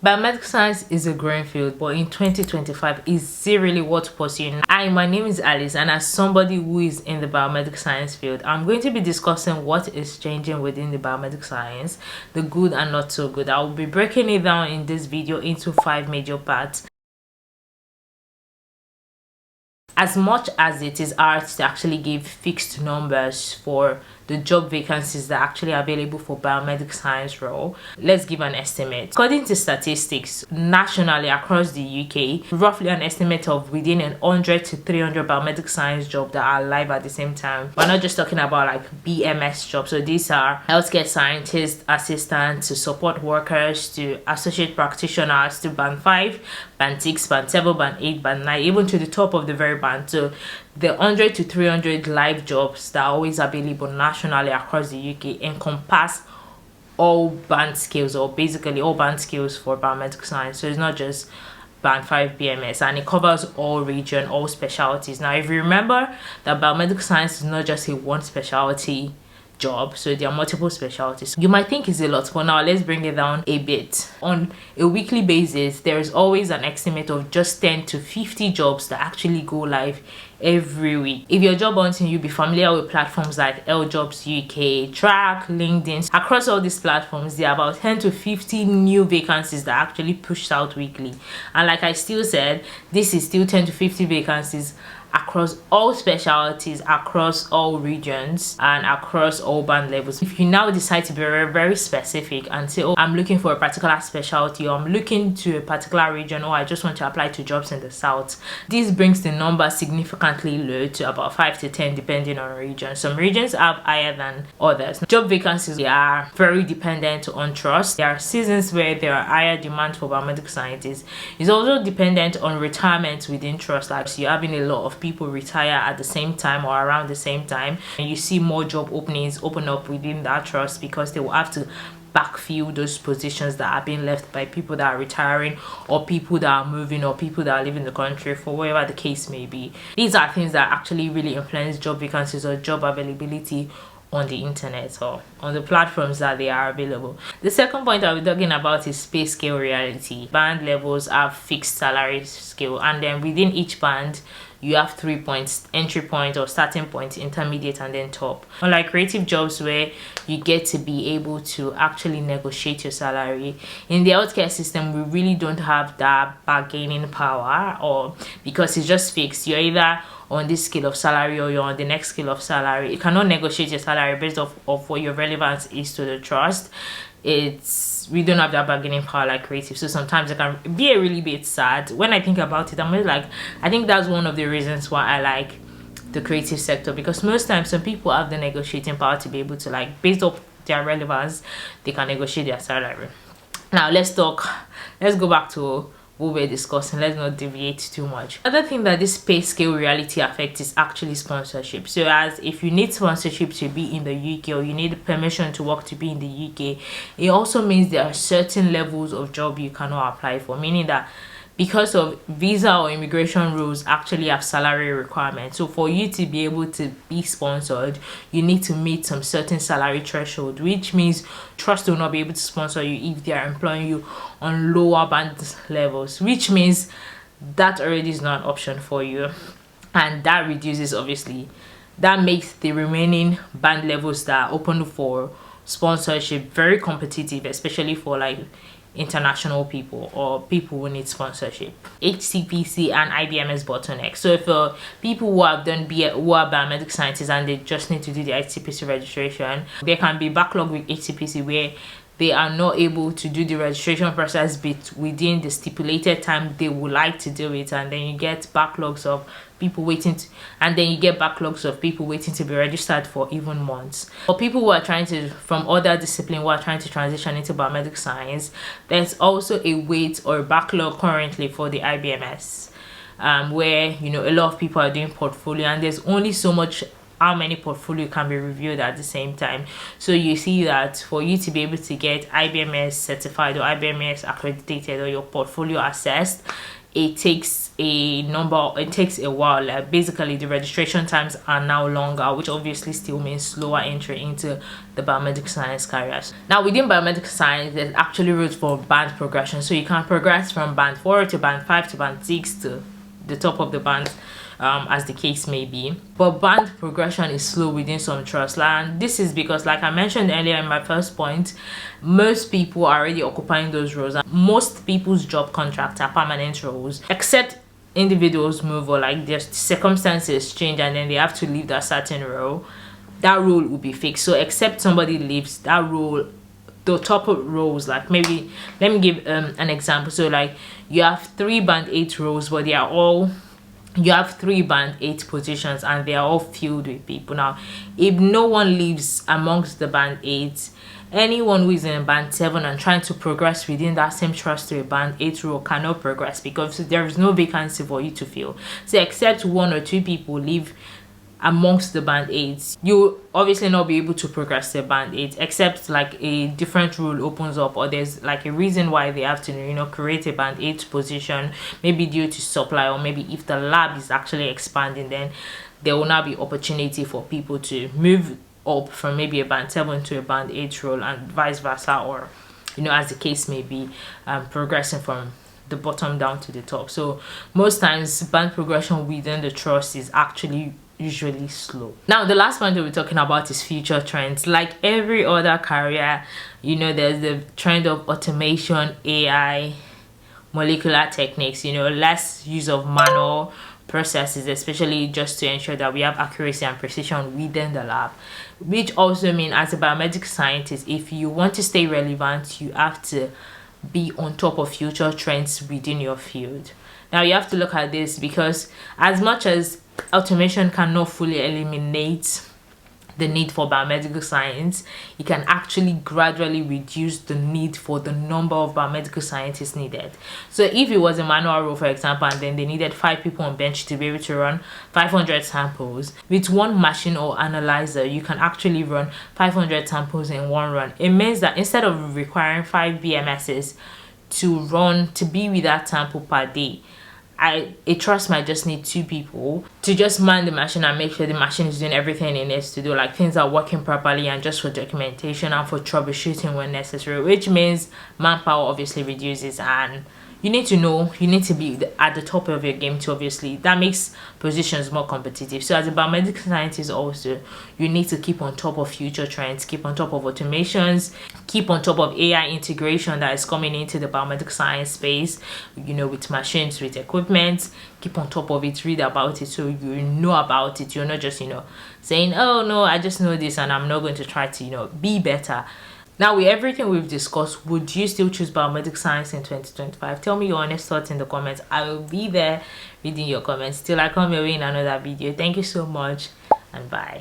Biomedical science is a growing field, but in 2025, is it really worth pursuing? Hi, my name is Alice, and as somebody who is in the biomedical science field, I'm going to be discussing what is changing within the biomedical science, the good and not so good. I will be breaking it down in this video into 5 major parts. As much as it is hard to actually give fixed numbers for the job vacancies that are actually available for biomedical science role, let's give an estimate. According to statistics, nationally across the UK, roughly an estimate of within 100 to 300 biomedical science jobs that are live at the same time. We're not just talking about like BMS jobs. So these are healthcare scientists, assistants, to support workers, to associate practitioners, to band 5, band 6, band 7, band 8, band 9, even to the top of the very band. So the 100 to 300 live jobs that are always available nationally across the UK encompass all band skills, or basically all band skills for biomedical science. So it's not just band 5 BMS, and it covers all region, all specialties. Now if you remember that biomedical science is not just a one specialty job, so there are multiple specialties. You might think it's a lot, but now let's bring it down a bit. On a weekly basis, there is always an estimate of just 10 to 50 jobs that actually go live every week. If you're job hunting, you'll be familiar with platforms like LJobs UK, Track, LinkedIn. Across all these platforms, there are about 10 to 50 new vacancies that are actually pushed out weekly. And like I still said, this is still 10 to 50 vacancies across all specialties, across all regions, and across all band levels. If you now decide to be very, very specific and say, oh, I'm looking for a particular specialty, or I'm looking to a particular region, or I just want to apply to jobs in the south, this brings the number significantly low to about 5 to 10 depending on region. Some regions have higher than others. Job vacancies, they are very dependent on trust. There are seasons where there are higher demand for biomedical scientists. It's also dependent on retirement within trust, like so you're having a lot of people retire at the same time or around the same time, and you see more job openings open up within that trust because they will have to backfill those positions that are being left by people that are retiring, or people that are moving, or people that are leaving the country, for whatever the case may be. These are things that actually really influence job vacancies or job availability on the internet or on the platforms that they are available. The second point I'll be talking about is pay scale reality. Band levels have fixed salary scale, and then within each band you have 3 points: entry point or starting point, intermediate, and then top. Unlike creative jobs where you get to be able to actually negotiate your salary, in the healthcare system we really don't have that bargaining power, or because it's just fixed. You're either on this scale of salary or you're on the next scale of salary. You cannot negotiate your salary based off of what your relevance is to the trust. We don't have that bargaining power like creative, so sometimes it can be a really bit sad. When I think about it, I'm really like, I think that's one of the reasons why I like the creative sector, because most times some people have the negotiating power to be able to, like, based off their relevance, they can negotiate their salary. Now let's go back to what we're discussing. Let's not deviate too much. Another thing that this pay scale reality affects is actually sponsorship. So as if you need sponsorship to be in the UK, or you need permission to work to be in the UK, it also means there are certain levels of job you cannot apply for, meaning that because of visa or immigration rules actually have salary requirements. So for you to be able to be sponsored, you need to meet some certain salary threshold, which means trust will not be able to sponsor you if they are employing you on lower band levels, which means that already is not an option for you. And that reduces, obviously, that makes the remaining band levels that are open for sponsorship very competitive, especially for like international people or people who need sponsorship. HCPC and IBMS bottlenecks. So if people who have done who are biomedical scientists and they just need to do the HCPC registration, there can be backlog with HCPC where they are not able to do the registration process within the stipulated time they would like to do it, and then you get backlogs of people waiting to be registered for even months. For people who are trying to, from other disciplines, who are trying to transition into biomedical science, there's also a wait or a backlog currently for the IBMS, where, you know, a lot of people are doing portfolio, and there's only so much how many portfolio can be reviewed at the same time. So you see that for you to be able to get IBMS certified or IBMS accredited or your portfolio assessed, it takes a while. Like basically the registration times are now longer, which obviously still means slower entry into the biomedical science careers. Now within biomedical science, there's actually routes for band progression, so you can progress from band 4 to band 5 to band 6 to the top of the band, as the case may be. But band progression is slow within some trusts, and this is because, like I mentioned earlier in my first point, most people are already occupying those roles, and most people's job contracts are permanent roles, except individuals move or like their circumstances change and then they have to leave that certain role. That role will be fixed. So except somebody leaves, that role, the top of roles, like maybe let me give an example. So like you have 3 band 8 roles, but you have 3 band 8 positions and they are all filled with people. Now if no one leaves amongst the band 8, anyone who is in band 7 and trying to progress within that same trust to a band 8 role cannot progress, because there is no vacancy for you to fill. So except 1 or 2 people leave amongst the band 8s, you obviously not be able to progress to band 8, except like a different rule opens up, or there's like a reason why they have to create a band 8 position, maybe due to supply, or maybe if the lab is actually expanding, then there will now be opportunity for people to move up from maybe a band 7 to a band 8 role, and vice versa, or as the case may be, progressing from the bottom down to the top. So most times band progression within the trust is actually usually slow. Now the last point that we're talking about is future trends. Like every other career, there's the trend of automation, AI, molecular techniques, less use of manual processes, especially just to ensure that we have accuracy and precision within the lab, which also means as a biomedical scientist, if you want to stay relevant, you have to be on top of future trends within your field. Now you have to look at this, because as much as automation cannot fully eliminate the need for biomedical science, it can actually gradually reduce the need for the number of biomedical scientists needed. So if it was a manual role, for example, and then they needed 5 people on bench to be able to run 500 samples, with one machine or analyzer you can actually run 500 samples in one run. It means that instead of requiring 5 BMSs to be with that sample per day, a trust might just need 2 people to just man the machine and make sure the machine is doing everything it needs to do, like things are working properly, and just for documentation and for troubleshooting when necessary, which means manpower obviously reduces, and you need to be at the top of your game too. Obviously that makes positions more competitive. So as a biomedical scientist also, you need to keep on top of future trends, keep on top of automations, keep on top of AI integration that is coming into the biomedical science space, with machines, with equipment. Keep on top of it, read about it, so you know about it. You're not just saying, oh no, I just know this and I'm not going to try to be better. Now, with everything we've discussed, would you still choose biomedical science in 2025? Tell me your honest thoughts in the comments. I will be there reading your comments. Till I come your way in another video. Thank you so much, and bye.